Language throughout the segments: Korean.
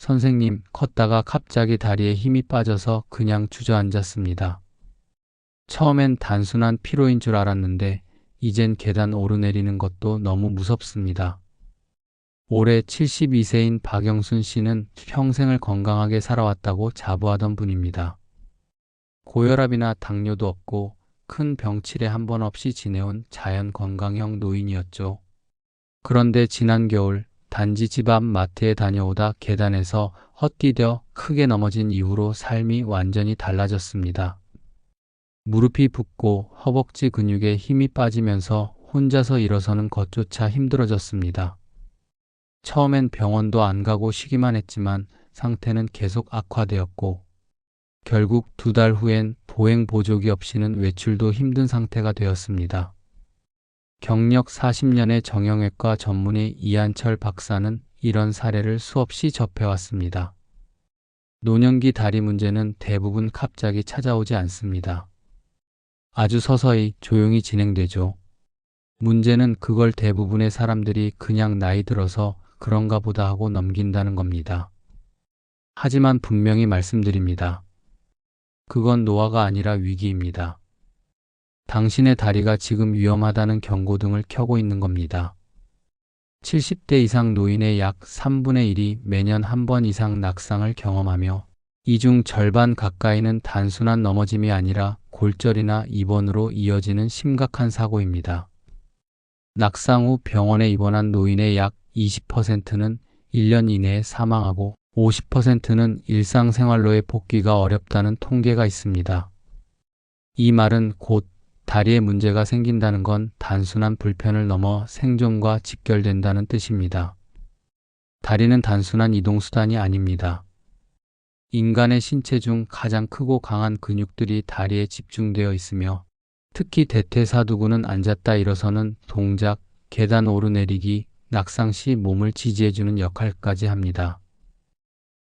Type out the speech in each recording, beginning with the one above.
선생님, 걷다가 갑자기 다리에 힘이 빠져서 그냥 주저앉았습니다. 처음엔 단순한 피로인 줄 알았는데 이젠 계단 오르내리는 것도 너무 무섭습니다. 올해 72세인 박영순 씨는 평생을 건강하게 살아왔다고 자부하던 분입니다. 고혈압이나 당뇨도 없고 큰 병치레 한 번 없이 지내온 자연 건강형 노인이었죠. 그런데 지난 겨울 단지 집 앞 마트에 다녀오다 계단에서 헛디뎌 크게 넘어진 이후로 삶이 완전히 달라졌습니다. 무릎이 붓고 허벅지 근육에 힘이 빠지면서 혼자서 일어서는 것조차 힘들어졌습니다. 처음엔 병원도 안 가고 쉬기만 했지만 상태는 계속 악화되었고 결국 2달 후엔 보행 보조기 없이는 외출도 힘든 상태가 되었습니다. 경력 40년의 정형외과 전문의 이한철 박사는 이런 사례를 수없이 접해왔습니다. 노년기 다리 문제는 대부분 갑자기 찾아오지 않습니다. 아주 서서히 조용히 진행되죠. 문제는 그걸 대부분의 사람들이 그냥 나이 들어서 그런가 보다 하고 넘긴다는 겁니다. 하지만 분명히 말씀드립니다. 그건 노화가 아니라 위기입니다. 당신의 다리가 지금 위험하다는 경고등을 켜고 있는 겁니다. 70대 이상 노인의 약 3분의 1이 매년 한 번 이상 낙상을 경험하며 이 중 절반 가까이는 단순한 넘어짐이 아니라 골절이나 입원으로 이어지는 심각한 사고입니다. 낙상 후 병원에 입원한 노인의 약 20%는 1년 이내에 사망하고 50%는 일상생활로의 복귀가 어렵다는 통계가 있습니다. 이 말은 곧 다리에 문제가 생긴다는 건 단순한 불편을 넘어 생존과 직결된다는 뜻입니다. 다리는 단순한 이동수단이 아닙니다. 인간의 신체 중 가장 크고 강한 근육들이 다리에 집중되어 있으며 특히 대퇴사두근은 앉았다 일어서는 동작, 계단 오르내리기, 낙상 시 몸을 지지해주는 역할까지 합니다.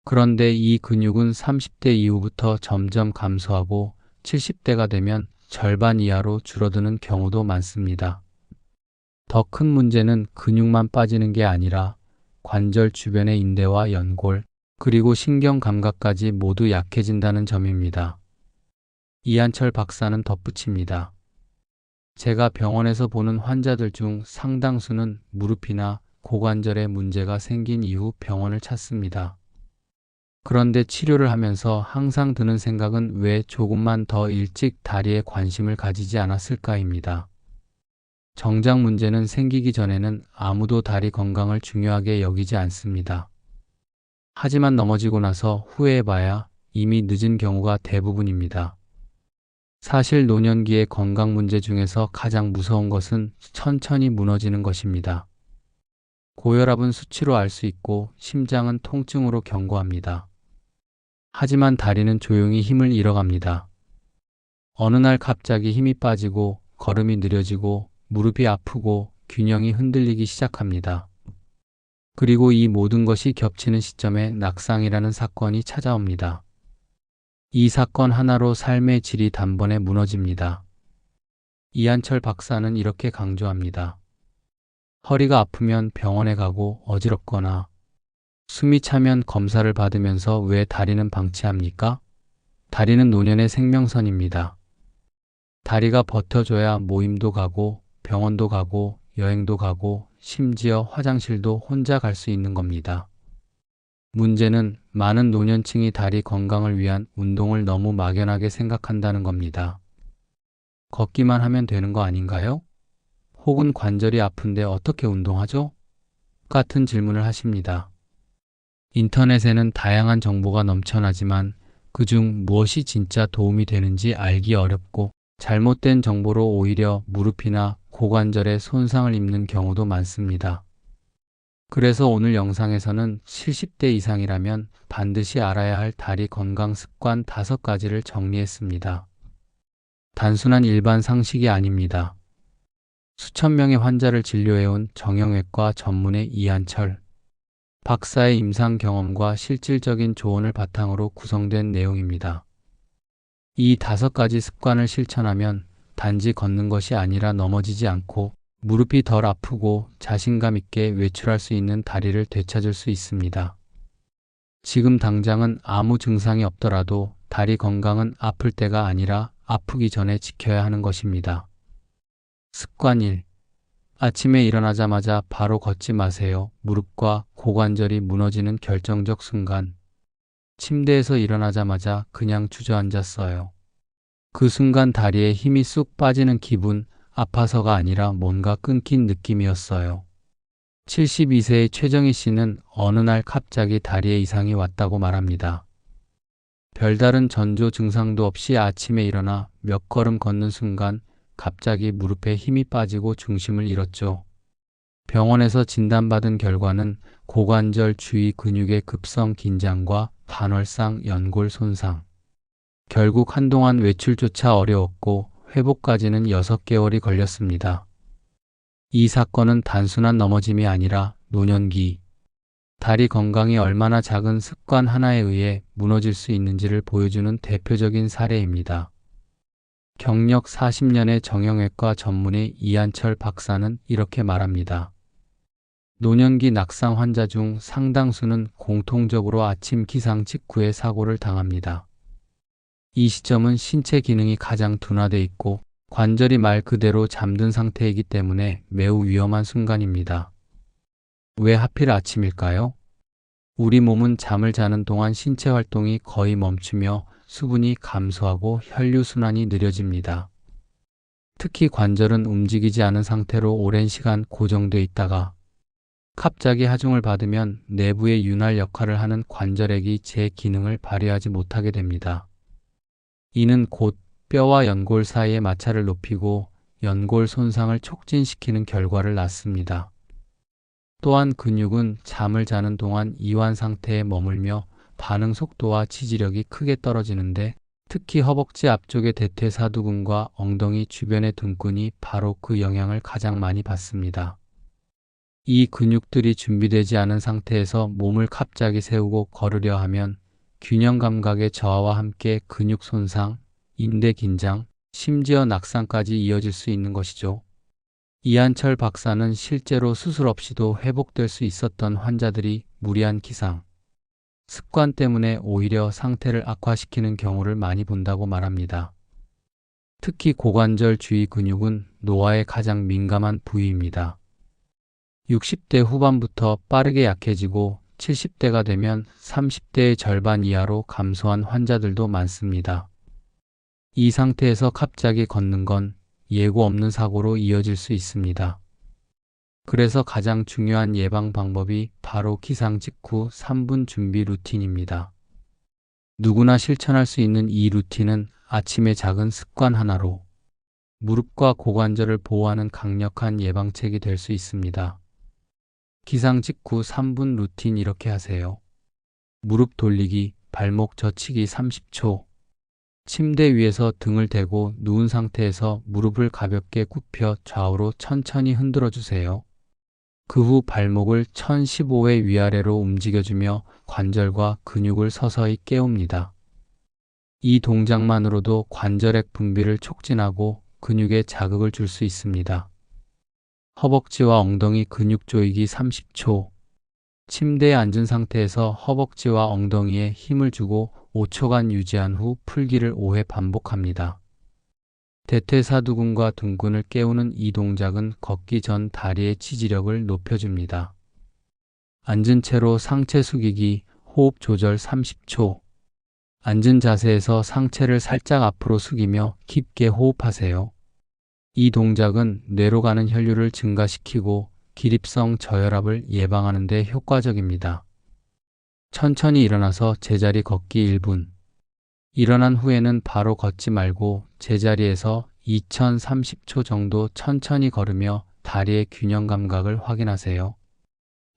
그런데 이 근육은 30대 이후부터 점점 감소하고 70대가 되면 절반 이하로 줄어드는 경우도 많습니다. 더 큰 문제는 근육만 빠지는 게 아니라 관절 주변의 인대와 연골, 그리고 신경 감각까지 모두 약해진다는 점입니다. 이한철 박사는 덧붙입니다. 제가 병원에서 보는 환자들 중 상당수는 무릎이나 고관절에 문제가 생긴 이후 병원을 찾습니다. 그런데 치료를 하면서 항상 드는 생각은 왜 조금만 더 일찍 다리에 관심을 가지지 않았을까입니다. 정작 문제는 생기기 전에는 아무도 다리 건강을 중요하게 여기지 않습니다. 하지만 넘어지고 나서 후회해봐야 이미 늦은 경우가 대부분입니다. 사실 노년기의 건강 문제 중에서 가장 무서운 것은 천천히 무너지는 것입니다. 고혈압은 수치로 알 수 있고 심장은 통증으로 경고합니다. 하지만 다리는 조용히 힘을 잃어갑니다. 어느 날 갑자기 힘이 빠지고 걸음이 느려지고 무릎이 아프고 균형이 흔들리기 시작합니다. 그리고 이 모든 것이 겹치는 시점에 낙상이라는 사건이 찾아옵니다. 이 사건 하나로 삶의 질이 단번에 무너집니다. 이한철 박사는 이렇게 강조합니다. 허리가 아프면 병원에 가고 어지럽거나 숨이 차면 검사를 받으면서 왜 다리는 방치합니까? 다리는 노년의 생명선입니다. 다리가 버텨줘야 모임도 가고 병원도 가고 여행도 가고 심지어 화장실도 혼자 갈 수 있는 겁니다. 문제는 많은 노년층이 다리 건강을 위한 운동을 너무 막연하게 생각한다는 겁니다. 걷기만 하면 되는 거 아닌가요? 혹은 관절이 아픈데 어떻게 운동하죠? 같은 질문을 하십니다. 인터넷에는 다양한 정보가 넘쳐나지만 그중 무엇이 진짜 도움이 되는지 알기 어렵고 잘못된 정보로 오히려 무릎이나 고관절에 손상을 입는 경우도 많습니다. 그래서 오늘 영상에서는 70대 이상이라면 반드시 알아야 할 다리 건강 습관 5가지를 정리했습니다. 단순한 일반 상식이 아닙니다. 수천 명의 환자를 진료해온 정형외과 전문의 이한철 박사의 임상 경험과 실질적인 조언을 바탕으로 구성된 내용입니다. 이 5가지 습관을 실천하면 단지 걷는 것이 아니라 넘어지지 않고 무릎이 덜 아프고 자신감 있게 외출할 수 있는 다리를 되찾을 수 있습니다. 지금 당장은 아무 증상이 없더라도 다리 건강은 아플 때가 아니라 아프기 전에 지켜야 하는 것입니다. 습관 1. 아침에 일어나자마자 바로 걷지 마세요. 무릎과 고관절이 무너지는 결정적 순간, 침대에서 일어나자마자 그냥 주저앉았어요. 그 순간 다리에 힘이 쑥 빠지는 기분, 아파서가 아니라 뭔가 끊긴 느낌이었어요. 72세의 최정희 씨는 어느 날 갑자기 다리에 이상이 왔다고 말합니다. 별다른 전조 증상도 없이 아침에 일어나 몇 걸음 걷는 순간 갑자기 무릎에 힘이 빠지고 중심을 잃었죠. 병원에서 진단받은 결과는 고관절 주위 근육의 급성 긴장과 반월상 연골 손상. 결국 한동안 외출조차 어려웠고 회복까지는 6개월이 걸렸습니다. 이 사건은 단순한 넘어짐이 아니라 노년기, 다리 건강이 얼마나 작은 습관 하나에 의해 무너질 수 있는지를 보여주는 대표적인 사례입니다. 경력 40년의 정형외과 전문의 이한철 박사는 이렇게 말합니다. 노년기 낙상 환자 중 상당수는 공통적으로 아침 기상 직후에 사고를 당합니다. 이 시점은 신체 기능이 가장 둔화돼 있고 관절이 말 그대로 잠든 상태이기 때문에 매우 위험한 순간입니다. 왜 하필 아침일까요? 우리 몸은 잠을 자는 동안 신체 활동이 거의 멈추며 수분이 감소하고 혈류순환이 느려집니다. 특히 관절은 움직이지 않은 상태로 오랜 시간 고정돼 있다가 갑자기 하중을 받으면 내부의 윤활 역할을 하는 관절액이 제 기능을 발휘하지 못하게 됩니다. 이는 곧 뼈와 연골 사이의 마찰을 높이고 연골 손상을 촉진시키는 결과를 낳습니다. 또한 근육은 잠을 자는 동안 이완 상태에 머물며 반응 속도와 지지력이 크게 떨어지는데 특히 허벅지 앞쪽의 대퇴사두근과 엉덩이 주변의 등근이 바로 그 영향을 가장 많이 받습니다. 이 근육들이 준비되지 않은 상태에서 몸을 갑자기 세우고 걸으려 하면 균형 감각의 저하와 함께 근육 손상, 인대 긴장, 심지어 낙상까지 이어질 수 있는 것이죠. 이한철 박사는 실제로 수술 없이도 회복될 수 있었던 환자들이 무리한 기상, 습관 때문에 오히려 상태를 악화시키는 경우를 많이 본다고 말합니다. 특히 고관절 주위 근육은 노화에 가장 민감한 부위입니다. 60대 후반부터 빠르게 약해지고 70대가 되면 30대의 절반 이하로 감소한 환자들도 많습니다. 이 상태에서 갑자기 걷는 건 예고 없는 사고로 이어질 수 있습니다. 그래서 가장 중요한 예방 방법이 바로 기상 직후 3분 준비 루틴입니다. 누구나 실천할 수 있는 이 루틴은 아침의 작은 습관 하나로 무릎과 고관절을 보호하는 강력한 예방책이 될 수 있습니다. 기상 직후 3분 루틴 이렇게 하세요. 무릎 돌리기, 발목 젖히기 30초. 침대 위에서 등을 대고 누운 상태에서 무릎을 가볍게 굽혀 좌우로 천천히 흔들어 주세요. 그 후 발목을 1015회 위아래로 움직여주며 관절과 근육을 서서히 깨웁니다. 이 동작만으로도 관절액 분비를 촉진하고 근육에 자극을 줄 수 있습니다. 허벅지와 엉덩이 근육 조이기 30초. 침대에 앉은 상태에서 허벅지와 엉덩이에 힘을 주고 5초간 유지한 후 풀기를 5회 반복합니다. 대퇴사두근과 등근을 깨우는 이 동작은 걷기 전 다리의 지지력을 높여줍니다. 앉은 채로 상체 숙이기, 호흡 조절 30초. 앉은 자세에서 상체를 살짝 앞으로 숙이며 깊게 호흡하세요. 이 동작은 뇌로 가는 혈류를 증가시키고 기립성 저혈압을 예방하는 데 효과적입니다. 천천히 일어나서 제자리 걷기 1분. 일어난 후에는 바로 걷지 말고 제자리에서 2030초 정도 천천히 걸으며 다리의 균형 감각을 확인하세요.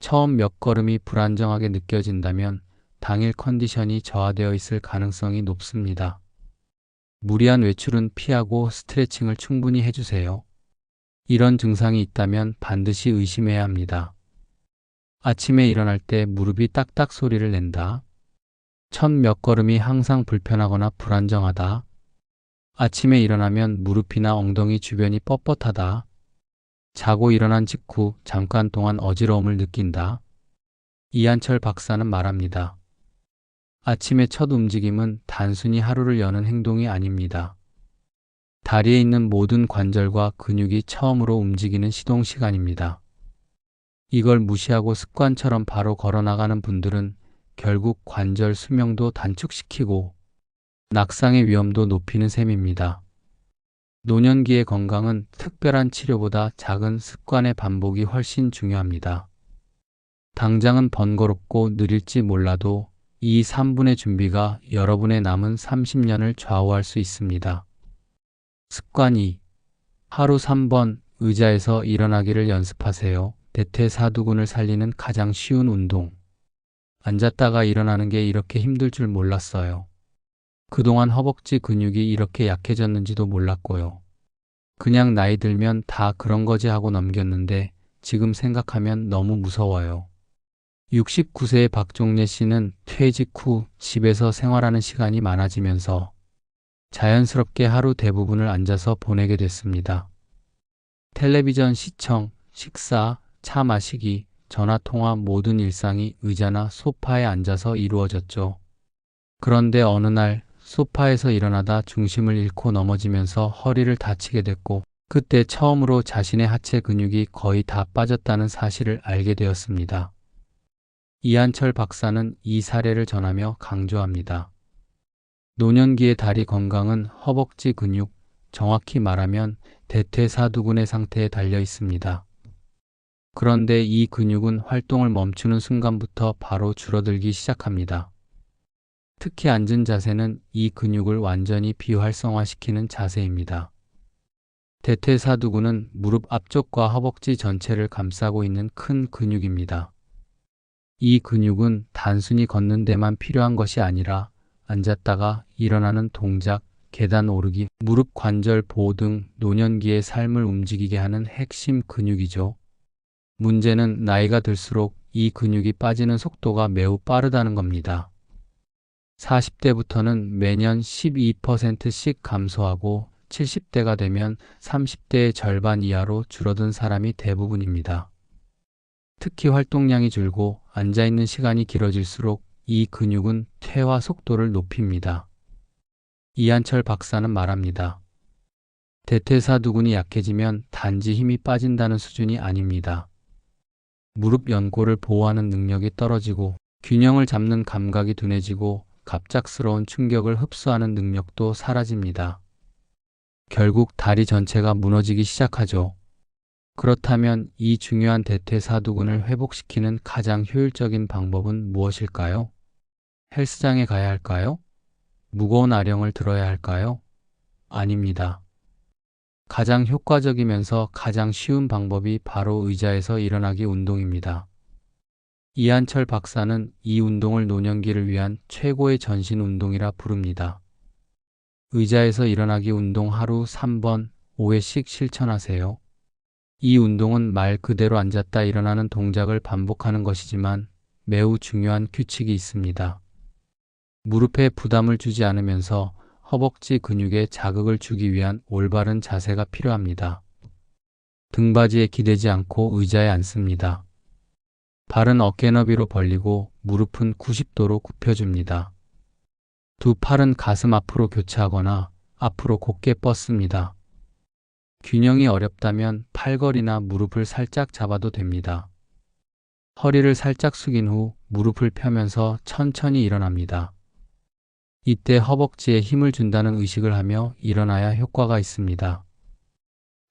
처음 몇 걸음이 불안정하게 느껴진다면 당일 컨디션이 저하되어 있을 가능성이 높습니다. 무리한 외출은 피하고 스트레칭을 충분히 해주세요. 이런 증상이 있다면 반드시 의심해야 합니다. 아침에 일어날 때 무릎이 딱딱 소리를 낸다. 첫 몇 걸음이 항상 불편하거나 불안정하다. 아침에 일어나면 무릎이나 엉덩이 주변이 뻣뻣하다. 자고 일어난 직후 잠깐 동안 어지러움을 느낀다. 이한철 박사는 말합니다. 아침의 첫 움직임은 단순히 하루를 여는 행동이 아닙니다. 다리에 있는 모든 관절과 근육이 처음으로 움직이는 시동 시간입니다. 이걸 무시하고 습관처럼 바로 걸어나가는 분들은 결국 관절 수명도 단축시키고 낙상의 위험도 높이는 셈입니다. 노년기의 건강은 특별한 치료보다 작은 습관의 반복이 훨씬 중요합니다. 당장은 번거롭고 느릴지 몰라도 이 3분의 준비가 여러분의 남은 30년을 좌우할 수 있습니다. 습관 2. 하루 3번 의자에서 일어나기를 연습하세요. 대퇴사두근을 살리는 가장 쉬운 운동. 앉았다가 일어나는 게 이렇게 힘들 줄 몰랐어요. 그동안 허벅지 근육이 이렇게 약해졌는지도 몰랐고요. 그냥 나이 들면 다 그런 거지 하고 넘겼는데 지금 생각하면 너무 무서워요. 69세의 박종래 씨는 퇴직 후 집에서 생활하는 시간이 많아지면서 자연스럽게 하루 대부분을 앉아서 보내게 됐습니다. 텔레비전 시청, 식사, 차 마시기, 전화통화 모든 일상이 의자나 소파에 앉아서 이루어졌죠. 그런데 어느 날 소파에서 일어나다 중심을 잃고 넘어지면서 허리를 다치게 됐고 그때 처음으로 자신의 하체 근육이 거의 다 빠졌다는 사실을 알게 되었습니다. 이한철 박사는 이 사례를 전하며 강조합니다. 노년기의 다리 건강은 허벅지 근육, 정확히 말하면 대퇴사두근의 상태에 달려 있습니다. 그런데 이 근육은 활동을 멈추는 순간부터 바로 줄어들기 시작합니다. 특히 앉은 자세는 이 근육을 완전히 비활성화시키는 자세입니다. 대퇴사두근은 무릎 앞쪽과 허벅지 전체를 감싸고 있는 큰 근육입니다. 이 근육은 단순히 걷는 데만 필요한 것이 아니라 앉았다가 일어나는 동작, 계단 오르기, 무릎 관절 보호 등 노년기의 삶을 움직이게 하는 핵심 근육이죠. 문제는 나이가 들수록 이 근육이 빠지는 속도가 매우 빠르다는 겁니다. 40대부터는 매년 12%씩 감소하고 70대가 되면 30대의 절반 이하로 줄어든 사람이 대부분입니다. 특히 활동량이 줄고 앉아있는 시간이 길어질수록 이 근육은 퇴화 속도를 높입니다. 이한철 박사는 말합니다. 대퇴사두근이 약해지면 단지 힘이 빠진다는 수준이 아닙니다. 무릎 연골을 보호하는 능력이 떨어지고 균형을 잡는 감각이 둔해지고 갑작스러운 충격을 흡수하는 능력도 사라집니다. 결국 다리 전체가 무너지기 시작하죠. 그렇다면 이 중요한 대퇴사두근을 회복시키는 가장 효율적인 방법은 무엇일까요? 헬스장에 가야 할까요? 무거운 아령을 들어야 할까요? 아닙니다. 가장 효과적이면서 가장 쉬운 방법이 바로 의자에서 일어나기 운동입니다. 이한철 박사는 이 운동을 노년기를 위한 최고의 전신 운동이라 부릅니다. 의자에서 일어나기 운동 하루 3번, 5회씩 실천하세요. 이 운동은 말 그대로 앉았다 일어나는 동작을 반복하는 것이지만 매우 중요한 규칙이 있습니다. 무릎에 부담을 주지 않으면서 허벅지 근육에 자극을 주기 위한 올바른 자세가 필요합니다. 등받이에 기대지 않고 의자에 앉습니다. 발은 어깨 너비로 벌리고 무릎은 90도로 굽혀줍니다. 두 팔은 가슴 앞으로 교차하거나 앞으로 곧게 뻗습니다. 균형이 어렵다면 팔걸이나 무릎을 살짝 잡아도 됩니다. 허리를 살짝 숙인 후 무릎을 펴면서 천천히 일어납니다. 이때 허벅지에 힘을 준다는 의식을 하며 일어나야 효과가 있습니다.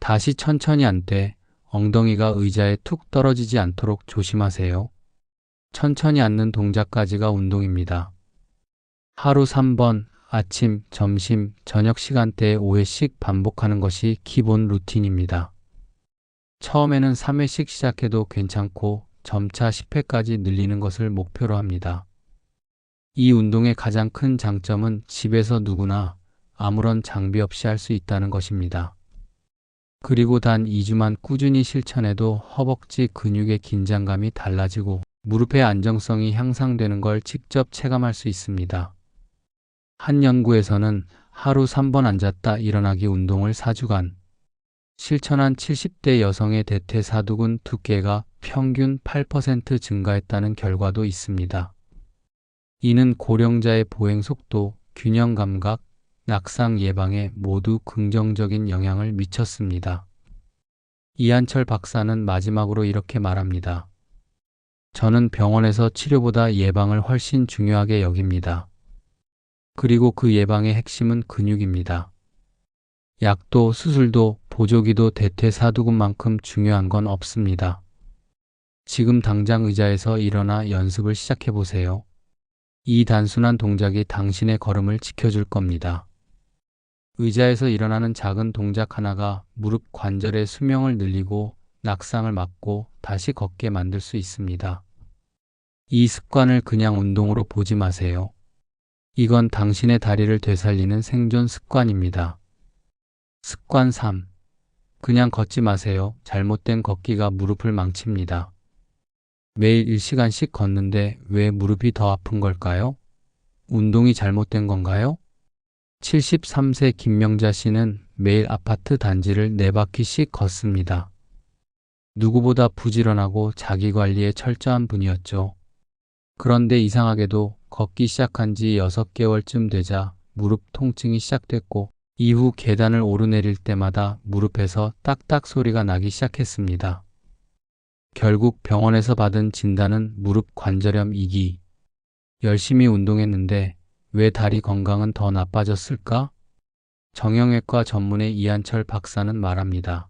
다시 천천히 앉되 엉덩이가 의자에 툭 떨어지지 않도록 조심하세요. 천천히 앉는 동작까지가 운동입니다. 하루 3번 아침, 점심, 저녁 시간대에 5회씩 반복하는 것이 기본 루틴입니다. 처음에는 3회씩 시작해도 괜찮고 점차 10회까지 늘리는 것을 목표로 합니다. 이 운동의 가장 큰 장점은 집에서 누구나 아무런 장비 없이 할 수 있다는 것입니다. 그리고 단 2주만 꾸준히 실천해도 허벅지 근육의 긴장감이 달라지고 무릎의 안정성이 향상되는 걸 직접 체감할 수 있습니다. 한 연구에서는 하루 3번 앉았다 일어나기 운동을 4주간 실천한 70대 여성의 대퇴사두근 두께가 평균 8% 증가했다는 결과도 있습니다. 이는 고령자의 보행 속도, 균형 감각, 낙상 예방에 모두 긍정적인 영향을 미쳤습니다. 이한철 박사는 마지막으로 이렇게 말합니다. 저는 병원에서 치료보다 예방을 훨씬 중요하게 여깁니다. 그리고 그 예방의 핵심은 근육입니다. 약도 수술도 보조기도 대퇴사두근만큼 중요한 건 없습니다. 지금 당장 의자에서 일어나 연습을 시작해 보세요. 이 단순한 동작이 당신의 걸음을 지켜줄 겁니다. 의자에서 일어나는 작은 동작 하나가 무릎 관절의 수명을 늘리고 낙상을 막고 다시 걷게 만들 수 있습니다. 이 습관을 그냥 운동으로 보지 마세요. 이건 당신의 다리를 되살리는 생존 습관입니다. 습관 3. 그냥 걷지 마세요. 잘못된 걷기가 무릎을 망칩니다. 매일 1시간씩 걷는데 왜 무릎이 더 아픈 걸까요? 운동이 잘못된 건가요? 73세 김명자 씨는 매일 아파트 단지를 4바퀴씩 걷습니다. 누구보다 부지런하고 자기관리에 철저한 분이었죠. 그런데 이상하게도 걷기 시작한 지 6개월쯤 되자 무릎 통증이 시작됐고 이후 계단을 오르내릴 때마다 무릎에서 딱딱 소리가 나기 시작했습니다. 결국 병원에서 받은 진단은 무릎 관절염 2기. 열심히 운동했는데 왜 다리 건강은 더 나빠졌을까? 정형외과 전문의 이한철 박사는 말합니다.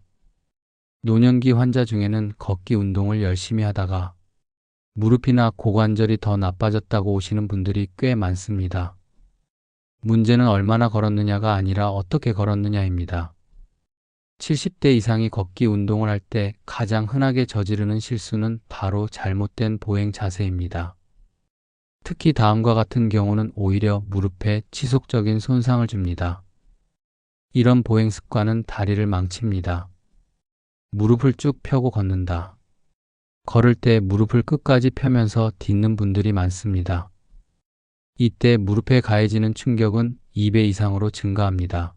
노년기 환자 중에는 걷기 운동을 열심히 하다가 무릎이나 고관절이 더 나빠졌다고 오시는 분들이 꽤 많습니다. 문제는 얼마나 걸었느냐가 아니라 어떻게 걸었느냐입니다. 70대 이상이 걷기 운동을 할 때 가장 흔하게 저지르는 실수는 바로 잘못된 보행 자세입니다. 특히 다음과 같은 경우는 오히려 무릎에 지속적인 손상을 줍니다. 이런 보행 습관은 다리를 망칩니다. 무릎을 쭉 펴고 걷는다. 걸을 때 무릎을 끝까지 펴면서 딛는 분들이 많습니다. 이때 무릎에 가해지는 충격은 2배 이상으로 증가합니다.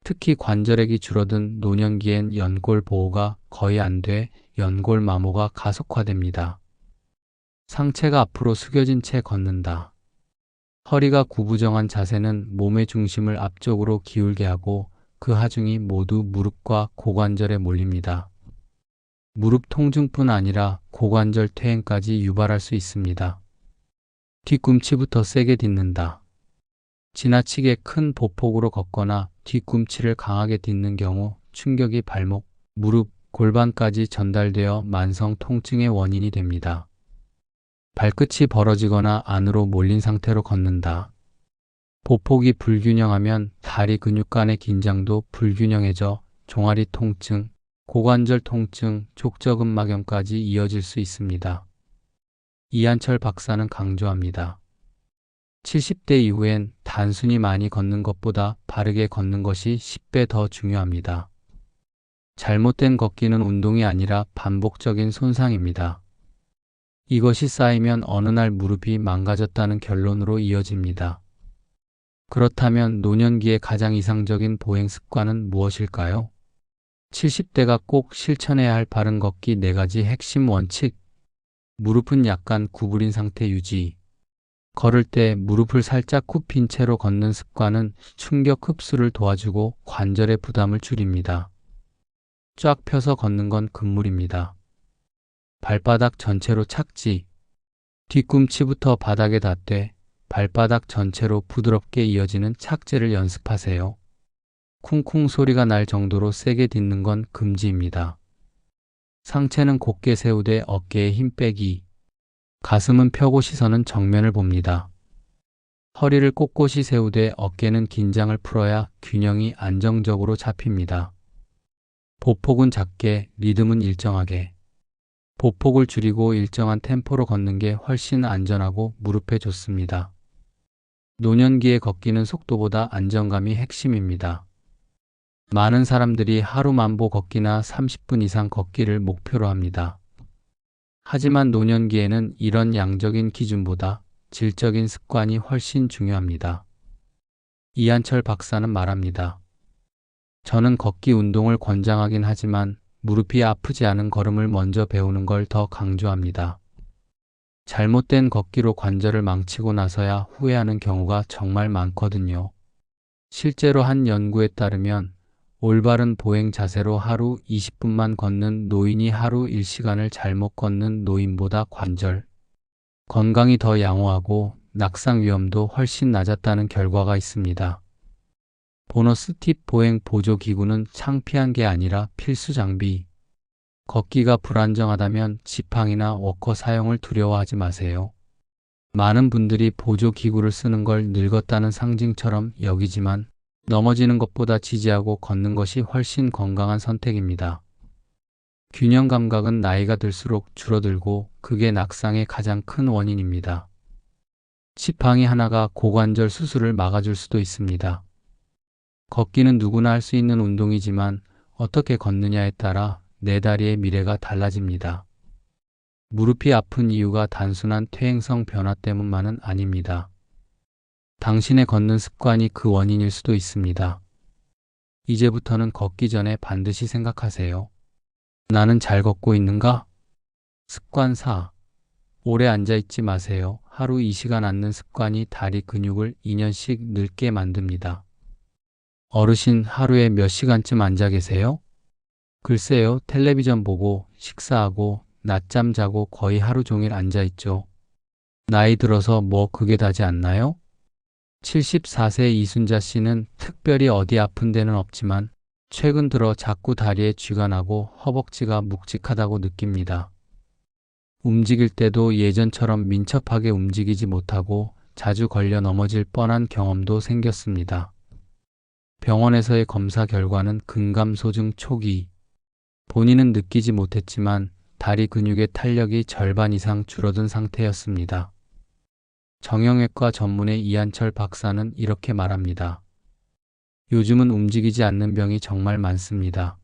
특히 관절액이 줄어든 노년기엔 연골 보호가 거의 안 돼 연골 마모가 가속화됩니다. 상체가 앞으로 숙여진 채 걷는다. 허리가 구부정한 자세는 몸의 중심을 앞쪽으로 기울게 하고 그 하중이 모두 무릎과 고관절에 몰립니다. 무릎 통증뿐 아니라 고관절 퇴행까지 유발할 수 있습니다. 뒤꿈치부터 세게 딛는다. 지나치게 큰 보폭으로 걷거나 뒤꿈치를 강하게 딛는 경우 충격이 발목, 무릎, 골반까지 전달되어 만성 통증의 원인이 됩니다. 발끝이 벌어지거나 안으로 몰린 상태로 걷는다. 보폭이 불균형하면 다리 근육 간의 긴장도 불균형해져 종아리 통증, 고관절 통증, 족저근막염까지 이어질 수 있습니다. 이한철 박사는 강조합니다. 70대 이후엔 단순히 많이 걷는 것보다 바르게 걷는 것이 10배 더 중요합니다. 잘못된 걷기는 운동이 아니라 반복적인 손상입니다. 이것이 쌓이면 어느 날 무릎이 망가졌다는 결론으로 이어집니다. 그렇다면 노년기의 가장 이상적인 보행 습관은 무엇일까요? 70대가 꼭 실천해야 할 바른 걷기 4가지 핵심 원칙. 무릎은 약간 구부린 상태 유지. 걸을 때 무릎을 살짝 굽힌 채로 걷는 습관은 충격 흡수를 도와주고 관절의 부담을 줄입니다. 쫙 펴서 걷는 건 금물입니다. 발바닥 전체로 착지. 뒤꿈치부터 바닥에 닿되 발바닥 전체로 부드럽게 이어지는 착지를 연습하세요. 쿵쿵 소리가 날 정도로 세게 딛는 건 금지입니다. 상체는 곧게 세우되 어깨에 힘 빼기. 가슴은 펴고 시선은 정면을 봅니다. 허리를 꼿꼿이 세우되 어깨는 긴장을 풀어야 균형이 안정적으로 잡힙니다. 보폭은 작게, 리듬은 일정하게. 보폭을 줄이고 일정한 템포로 걷는 게 훨씬 안전하고 무릎에 좋습니다. 노년기에 걷기는 속도보다 안정감이 핵심입니다. 많은 사람들이 하루 만보 걷기나 30분 이상 걷기를 목표로 합니다. 하지만 노년기에는 이런 양적인 기준보다 질적인 습관이 훨씬 중요합니다. 이한철 박사는 말합니다. 저는 걷기 운동을 권장하긴 하지만 무릎이 아프지 않은 걸음을 먼저 배우는 걸 더 강조합니다. 잘못된 걷기로 관절을 망치고 나서야 후회하는 경우가 정말 많거든요. 실제로 한 연구에 따르면 올바른 보행 자세로 하루 20분만 걷는 노인이 하루 1시간을 잘못 걷는 노인보다 관절 건강이 더 양호하고 낙상 위험도 훨씬 낮았다는 결과가 있습니다. 보너스 팁: 보행 보조 기구는 창피한 게 아니라 필수 장비. 걷기가 불안정하다면 지팡이나 워커 사용을 두려워하지 마세요. 많은 분들이 보조 기구를 쓰는 걸 늙었다는 상징처럼 여기지만 넘어지는 것보다 지지하고 걷는 것이 훨씬 건강한 선택입니다. 균형 감각은 나이가 들수록 줄어들고 그게 낙상의 가장 큰 원인입니다. 지팡이 하나가 고관절 수술을 막아줄 수도 있습니다. 걷기는 누구나 할 수 있는 운동이지만 어떻게 걷느냐에 따라 내 다리의 미래가 달라집니다. 무릎이 아픈 이유가 단순한 퇴행성 변화 때문만은 아닙니다. 당신의 걷는 습관이 그 원인일 수도 있습니다. 이제부터는 걷기 전에 반드시 생각하세요. 나는 잘 걷고 있는가? 습관 4. 오래 앉아있지 마세요. 하루 2시간 앉는 습관이 다리 근육을 2년씩 늙게 만듭니다. 어르신, 하루에 몇 시간쯤 앉아 계세요? 글쎄요, 텔레비전 보고, 식사하고, 낮잠 자고 거의 하루 종일 앉아있죠. 나이 들어서 뭐 그게 다지 않나요? 74세 이순자 씨는 특별히 어디 아픈 데는 없지만 최근 들어 자꾸 다리에 쥐가 나고 허벅지가 묵직하다고 느낍니다. 움직일 때도 예전처럼 민첩하게 움직이지 못하고 자주 걸려 넘어질 뻔한 경험도 생겼습니다. 병원에서의 검사 결과는 근감소증 초기. 본인은 느끼지 못했지만 다리 근육의 탄력이 절반 이상 줄어든 상태였습니다. 정형외과 전문의 이한철 박사는 이렇게 말합니다. 요즘은 움직이지 않는 병이 정말 많습니다.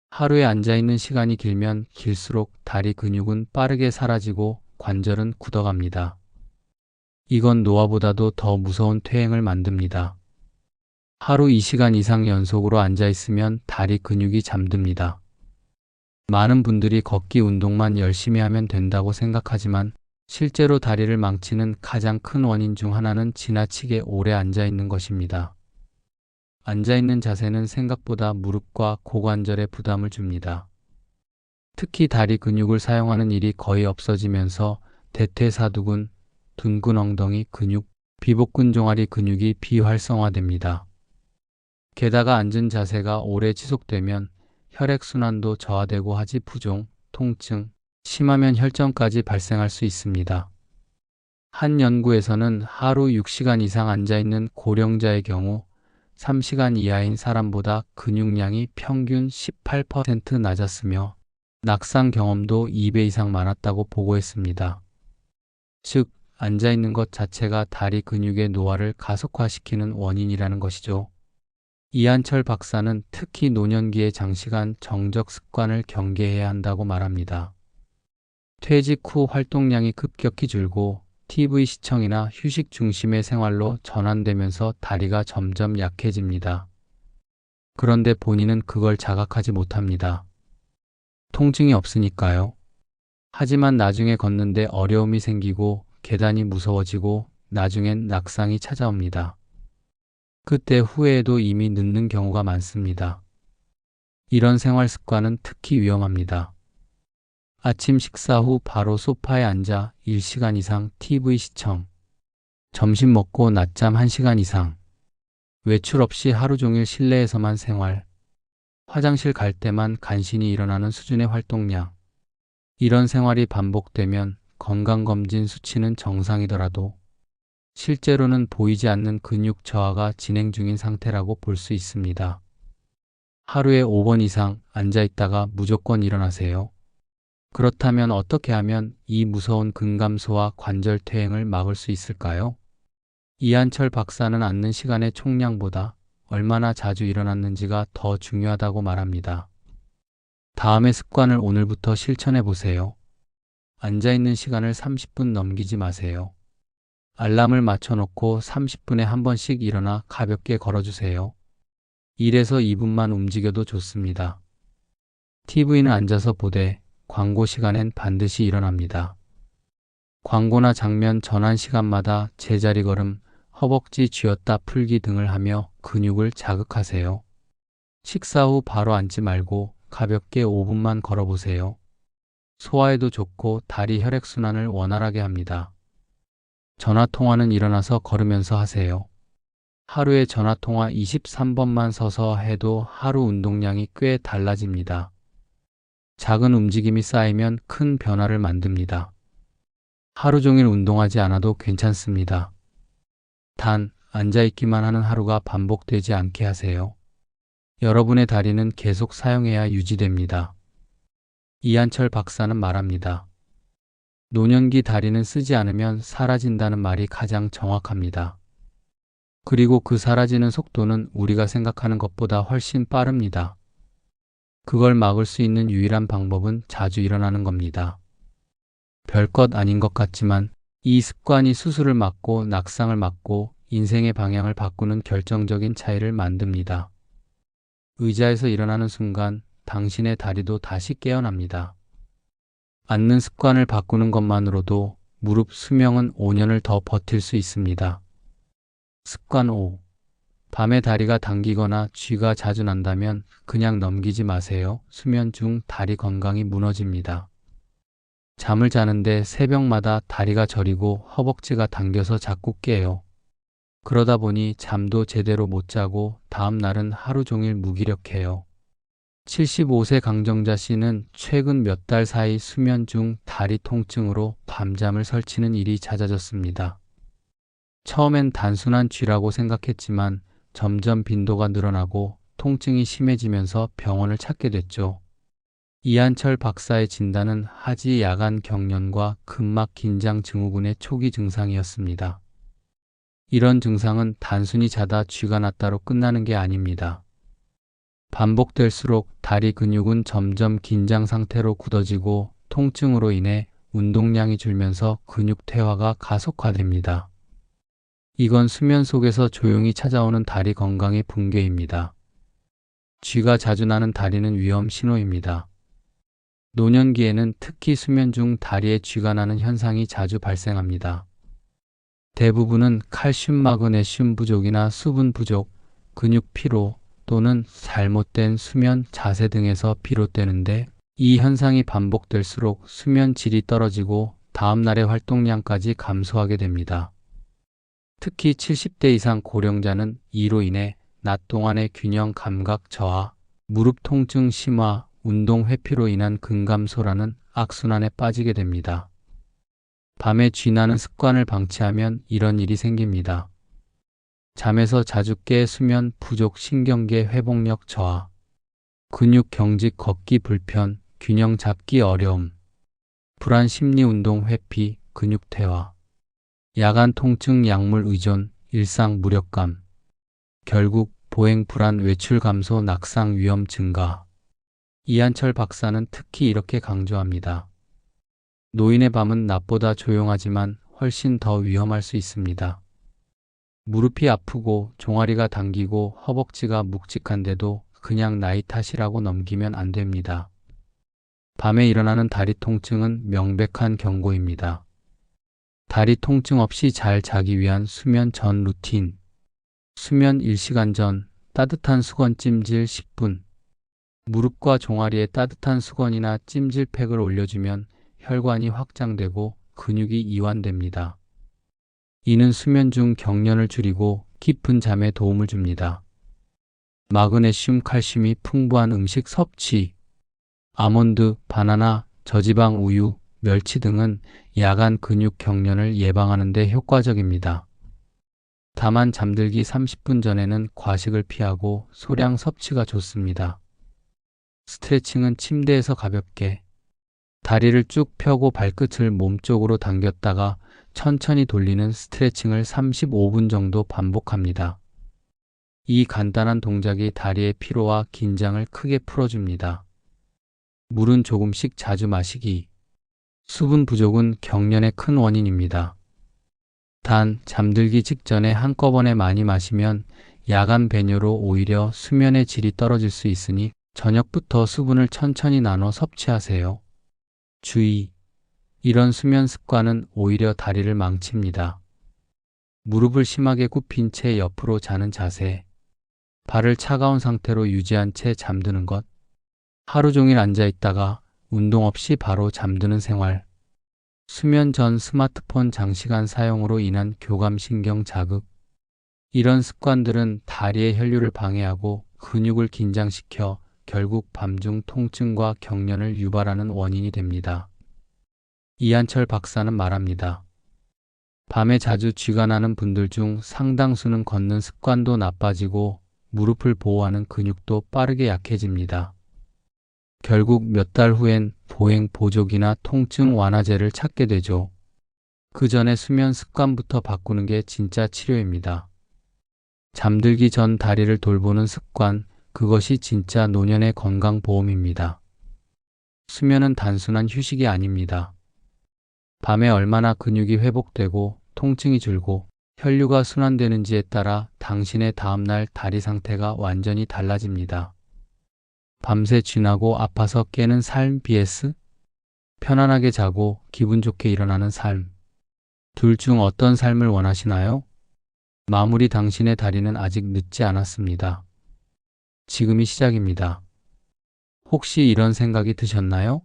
하루에 앉아있는 시간이 길면 길수록 다리 근육은 빠르게 사라지고 관절은 굳어갑니다. 이건 노화보다도 더 무서운 퇴행을 만듭니다. 하루 2시간 이상 연속으로 앉아있으면 다리 근육이 잠듭니다. 많은 분들이 걷기 운동만 열심히 하면 된다고 생각하지만 실제로 다리를 망치는 가장 큰 원인 중 하나는 지나치게 오래 앉아있는 것입니다. 앉아있는 자세는 생각보다 무릎과 고관절에 부담을 줍니다. 특히 다리 근육을 사용하는 일이 거의 없어지면서 대퇴사두근, 둔근 엉덩이 근육, 비복근 종아리 근육이 비활성화됩니다. 게다가 앉은 자세가 오래 지속되면 혈액순환도 저하되고 하지 부종, 통증, 심하면 혈전까지 발생할 수 있습니다. 한 연구에서는 하루 6시간 이상 앉아있는 고령자의 경우 3시간 이하인 사람보다 근육량이 평균 18% 낮았으며 낙상 경험도 2배 이상 많았다고 보고했습니다. 즉, 앉아있는 것 자체가 다리 근육의 노화를 가속화시키는 원인이라는 것이죠. 이한철 박사는 특히 노년기에 장시간 정적 습관을 경계해야 한다고 말합니다. 퇴직 후 활동량이 급격히 줄고 TV 시청이나 휴식 중심의 생활로 전환되면서 다리가 점점 약해집니다. 그런데 본인은 그걸 자각하지 못합니다. 통증이 없으니까요. 하지만 나중에 걷는데 어려움이 생기고 계단이 무서워지고 나중엔 낙상이 찾아옵니다. 그때 후회해도 이미 늦는 경우가 많습니다. 이런 생활 습관은 특히 위험합니다. 아침 식사 후 바로 소파에 앉아 1시간 이상 TV 시청, 점심 먹고 낮잠 1시간 이상, 외출 없이 하루 종일 실내에서만 생활, 화장실 갈 때만 간신히 일어나는 수준의 활동량. 이런 생활이 반복되면 건강검진 수치는 정상이더라도 실제로는 보이지 않는 근육 저하가 진행 중인 상태라고 볼 수 있습니다. 하루에 5번 이상 앉아있다가 무조건 일어나세요. 그렇다면 어떻게 하면 이 무서운 근감소와 관절 퇴행을 막을 수 있을까요? 이한철 박사는 앉는 시간의 총량보다 얼마나 자주 일어났는지가 더 중요하다고 말합니다. 다음의 습관을 오늘부터 실천해 보세요. 앉아있는 시간을 30분 넘기지 마세요. 알람을 맞춰놓고 30분에 한 번씩 일어나 가볍게 걸어주세요. 1에서 2분만 움직여도 좋습니다. TV는 앉아서 보되 광고 시간엔 반드시 일어납니다. 광고나 장면 전환 시간마다 제자리 걸음, 허벅지 쥐었다 풀기 등을 하며 근육을 자극하세요. 식사 후 바로 앉지 말고 가볍게 5분만 걸어보세요. 소화에도 좋고 다리 혈액순환을 원활하게 합니다. 전화통화는 일어나서 걸으면서 하세요. 하루에 전화통화 23번만 서서 해도 하루 운동량이 꽤 달라집니다. 작은 움직임이 쌓이면 큰 변화를 만듭니다. 하루 종일 운동하지 않아도 괜찮습니다. 단, 앉아있기만 하는 하루가 반복되지 않게 하세요. 여러분의 다리는 계속 사용해야 유지됩니다. 이한철 박사는 말합니다. 노년기 다리는 쓰지 않으면 사라진다는 말이 가장 정확합니다. 그리고 그 사라지는 속도는 우리가 생각하는 것보다 훨씬 빠릅니다. 그걸 막을 수 있는 유일한 방법은 자주 일어나는 겁니다. 별것 아닌 것 같지만 이 습관이 수술을 막고 낙상을 막고 인생의 방향을 바꾸는 결정적인 차이를 만듭니다. 의자에서 일어나는 순간 당신의 다리도 다시 깨어납니다. 앉는 습관을 바꾸는 것만으로도 무릎 수명은 5년을 더 버틸 수 있습니다. 습관 5. 밤에 다리가 당기거나 쥐가 자주 난다면 그냥 넘기지 마세요. 수면 중 다리 건강이 무너집니다. 잠을 자는데 새벽마다 다리가 저리고 허벅지가 당겨서 자꾸 깨요. 그러다 보니 잠도 제대로 못 자고 다음 날은 하루 종일 무기력해요. 75세 강정자 씨는 최근 몇 달 사이 수면 중 다리 통증으로 밤잠을 설치는 일이 잦아졌습니다. 처음엔 단순한 쥐라고 생각했지만 점점 빈도가 늘어나고 통증이 심해지면서 병원을 찾게 됐죠. 이한철 박사의 진단은 하지 야간 경련과 근막 긴장 증후군의 초기 증상이었습니다. 이런 증상은 단순히 자다 쥐가 났다로 끝나는 게 아닙니다. 반복될수록 다리 근육은 점점 긴장 상태로 굳어지고 통증으로 인해 운동량이 줄면서 근육 퇴화가 가속화됩니다. 이건 수면 속에서 조용히 찾아오는 다리 건강의 붕괴입니다. 쥐가 자주 나는 다리는 위험 신호입니다. 노년기에는 특히 수면 중 다리에 쥐가 나는 현상이 자주 발생합니다. 대부분은 칼슘, 마그네슘 부족이나 수분 부족, 근육 피로 또는 잘못된 수면 자세 등에서 비롯되는데 이 현상이 반복될수록 수면 질이 떨어지고 다음날의 활동량까지 감소하게 됩니다. 특히 70대 이상 고령자는 이로 인해 낮 동안의 균형 감각 저하, 무릎 통증 심화, 운동 회피로 인한 근감소라는 악순환에 빠지게 됩니다. 밤에 쥐나는 습관을 방치하면 이런 일이 생깁니다. 잠에서 자주 깨 수면 부족, 신경계 회복력 저하, 근육 경직 걷기 불편, 균형 잡기 어려움, 불안 심리 운동 회피, 근육 퇴화, 야간 통증 약물 의존, 일상 무력감, 결국 보행 불안 외출 감소 낙상 위험 증가. 이한철 박사는 특히 이렇게 강조합니다. 노인의 밤은 낮보다 조용하지만 훨씬 더 위험할 수 있습니다. 무릎이 아프고 종아리가 당기고 허벅지가 묵직한데도 그냥 나이 탓이라고 넘기면 안 됩니다. 밤에 일어나는 다리 통증은 명백한 경고입니다. 다리 통증 없이 잘 자기 위한 수면 전 루틴. 수면 1시간 전 따뜻한 수건 찜질 10분. 무릎과 종아리에 따뜻한 수건이나 찜질팩을 올려주면 혈관이 확장되고 근육이 이완됩니다. 이는 수면 중 경련을 줄이고 깊은 잠에 도움을 줍니다. 마그네슘, 칼슘이 풍부한 음식 섭취. 아몬드, 바나나, 저지방 우유, 멸치 등은 야간 근육 경련을 예방하는 데 효과적입니다. 다만 잠들기 30분 전에는 과식을 피하고 소량 섭취가 좋습니다. 스트레칭은 침대에서 가볍게 다리를 쭉 펴고 발끝을 몸쪽으로 당겼다가 천천히 돌리는 스트레칭을 35분 정도 반복합니다. 이 간단한 동작이 다리의 피로와 긴장을 크게 풀어줍니다. 물은 조금씩 자주 마시기. 수분 부족은 경련의 큰 원인입니다. 단, 잠들기 직전에 한꺼번에 많이 마시면 야간 배뇨로 오히려 수면의 질이 떨어질 수 있으니 저녁부터 수분을 천천히 나눠 섭취하세요. 주의! 이런 수면 습관은 오히려 다리를 망칩니다. 무릎을 심하게 굽힌 채 옆으로 자는 자세, 발을 차가운 상태로 유지한 채 잠드는 것, 하루 종일 앉아 있다가 운동 없이 바로 잠드는 생활, 수면 전 스마트폰 장시간 사용으로 인한 교감신경 자극, 이런 습관들은 다리의 혈류를 방해하고 근육을 긴장시켜 결국 밤중 통증과 경련을 유발하는 원인이 됩니다. 이한철 박사는 말합니다. 밤에 자주 쥐가 나는 분들 중 상당수는 걷는 습관도 나빠지고 무릎을 보호하는 근육도 빠르게 약해집니다. 결국 몇 달 후엔 보행 보조기나 통증 완화제를 찾게 되죠. 그 전에 수면 습관부터 바꾸는 게 진짜 치료입니다. 잠들기 전 다리를 돌보는 습관, 그것이 진짜 노년의 건강보험입니다. 수면은 단순한 휴식이 아닙니다. 밤에 얼마나 근육이 회복되고 통증이 줄고 혈류가 순환되는지에 따라 당신의 다음날 다리 상태가 완전히 달라집니다. 밤새 쥐나고 아파서 깨는 삶 vs 편안하게 자고 기분 좋게 일어나는 삶. 둘 중 어떤 삶을 원하시나요? 마무리 당신의 다리는 아직 늦지 않았습니다. 지금이 시작입니다. 혹시 이런 생각이 드셨나요?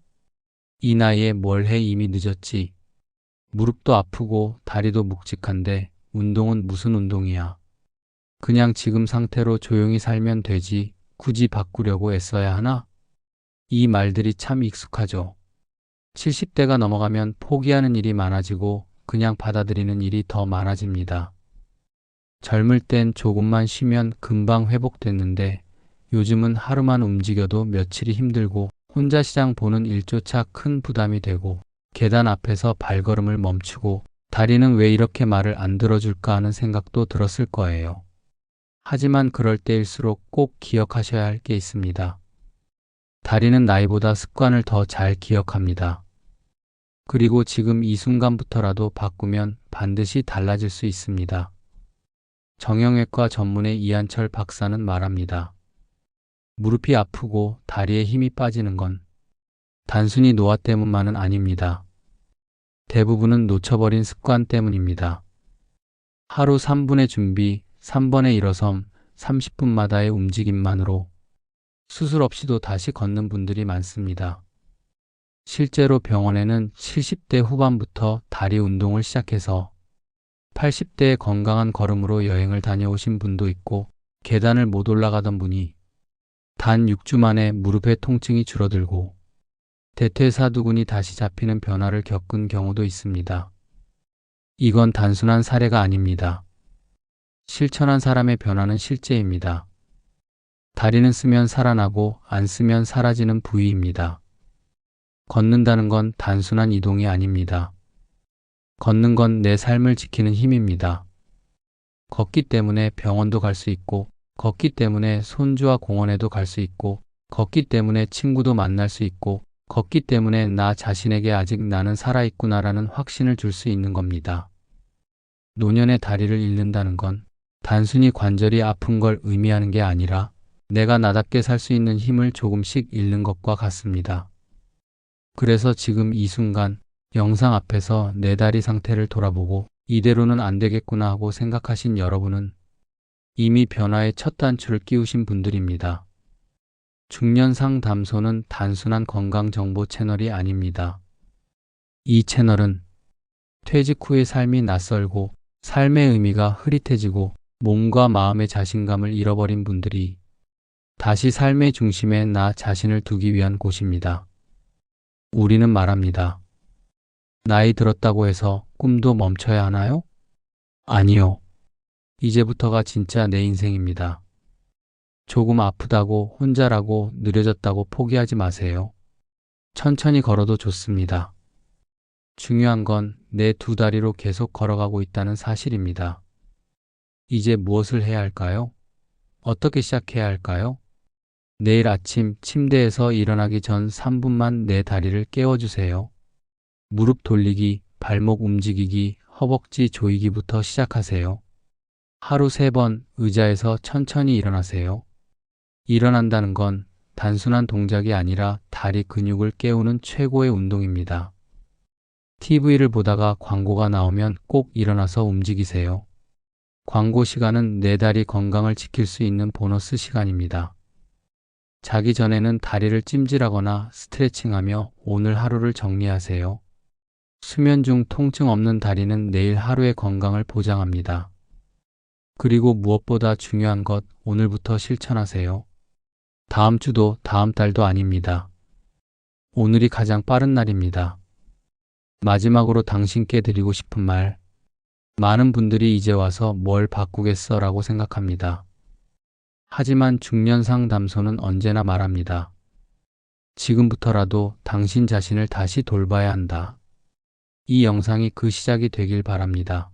이 나이에 뭘 해 이미 늦었지. 무릎도 아프고 다리도 묵직한데 운동은 무슨 운동이야. 그냥 지금 상태로 조용히 살면 되지. 굳이 바꾸려고 애써야 하나? 이 말들이 참 익숙하죠. 70대가 넘어가면 포기하는 일이 많아지고 그냥 받아들이는 일이 더 많아집니다. 젊을 땐 조금만 쉬면 금방 회복됐는데 요즘은 하루만 움직여도 며칠이 힘들고 혼자 시장 보는 일조차 큰 부담이 되고 계단 앞에서 발걸음을 멈추고 다리는 왜 이렇게 말을 안 들어줄까 하는 생각도 들었을 거예요. 하지만 그럴 때일수록 꼭 기억하셔야 할 게 있습니다. 다리는 나이보다 습관을 더 잘 기억합니다. 그리고 지금 이 순간부터라도 바꾸면 반드시 달라질 수 있습니다. 정형외과 전문의 이한철 박사는 말합니다. 무릎이 아프고 다리에 힘이 빠지는 건 단순히 노화 때문만은 아닙니다. 대부분은 놓쳐버린 습관 때문입니다. 하루 3분의 준비, 3번의 일어섬, 30분마다의 움직임만으로 수술 없이도 다시 걷는 분들이 많습니다. 실제로 병원에는 70대 후반부터 다리 운동을 시작해서 80대의 건강한 걸음으로 여행을 다녀오신 분도 있고 계단을 못 올라가던 분이 단 6주 만에 무릎의 통증이 줄어들고 대퇴사두근이 다시 잡히는 변화를 겪은 경우도 있습니다. 이건 단순한 사례가 아닙니다. 실천한 사람의 변화는 실제입니다. 다리는 쓰면 살아나고 안 쓰면 사라지는 부위입니다. 걷는다는 건 단순한 이동이 아닙니다. 걷는 건 내 삶을 지키는 힘입니다. 걷기 때문에 병원도 갈 수 있고, 걷기 때문에 손주와 공원에도 갈 수 있고, 걷기 때문에 친구도 만날 수 있고, 걷기 때문에 나 자신에게 아직 나는 살아있구나라는 확신을 줄 수 있는 겁니다. 노년의 다리를 잃는다는 건 단순히 관절이 아픈 걸 의미하는 게 아니라 내가 나답게 살 수 있는 힘을 조금씩 잃는 것과 같습니다. 그래서 지금 이 순간 영상 앞에서 내 다리 상태를 돌아보고 이대로는 안 되겠구나 하고 생각하신 여러분은 이미 변화의 첫 단추를 끼우신 분들입니다. 중년 상담소는 단순한 건강정보 채널이 아닙니다. 이 채널은 퇴직 후의 삶이 낯설고 삶의 의미가 흐릿해지고 몸과 마음의 자신감을 잃어버린 분들이 다시 삶의 중심에 나 자신을 두기 위한 곳입니다. 우리는 말합니다. 나이 들었다고 해서 꿈도 멈춰야 하나요? 아니요. 이제부터가 진짜 내 인생입니다. 조금 아프다고 혼자라고 느려졌다고 포기하지 마세요. 천천히 걸어도 좋습니다. 중요한 건 내 두 다리로 계속 걸어가고 있다는 사실입니다. 이제 무엇을 해야 할까요? 어떻게 시작해야 할까요? 내일 아침 침대에서 일어나기 전 3분만 내 다리를 깨워주세요. 무릎 돌리기, 발목 움직이기, 허벅지 조이기부터 시작하세요. 하루 3번 의자에서 천천히 일어나세요. 일어난다는 건 단순한 동작이 아니라 다리 근육을 깨우는 최고의 운동입니다. TV를 보다가 광고가 나오면 꼭 일어나서 움직이세요. 광고 시간은 내 다리 건강을 지킬 수 있는 보너스 시간입니다. 자기 전에는 다리를 찜질하거나 스트레칭하며 오늘 하루를 정리하세요. 수면 중 통증 없는 다리는 내일 하루의 건강을 보장합니다. 그리고 무엇보다 중요한 것, 오늘부터 실천하세요. 다음 주도 다음 달도 아닙니다. 오늘이 가장 빠른 날입니다. 마지막으로 당신께 드리고 싶은 말. 많은 분들이 이제 와서 뭘 바꾸겠어 라고 생각합니다. 하지만 중년 상담소는 언제나 말합니다. 지금부터라도 당신 자신을 다시 돌봐야 한다. 이 영상이 그 시작이 되길 바랍니다.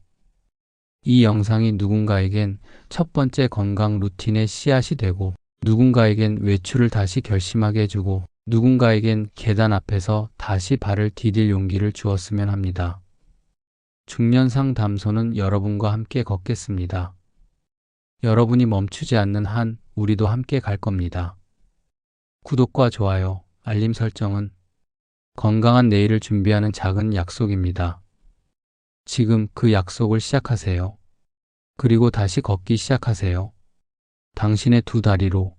이 영상이 누군가에겐 첫 번째 건강 루틴의 씨앗이 되고, 누군가에겐 외출을 다시 결심하게 해주고, 누군가에겐 계단 앞에서 다시 발을 디딜 용기를 주었으면 합니다. 중년 상담소는 여러분과 함께 걷겠습니다. 여러분이 멈추지 않는 한 우리도 함께 갈 겁니다. 구독과 좋아요, 알림 설정은 건강한 내일을 준비하는 작은 약속입니다. 지금 그 약속을 시작하세요. 그리고 다시 걷기 시작하세요. 당신의 두 다리로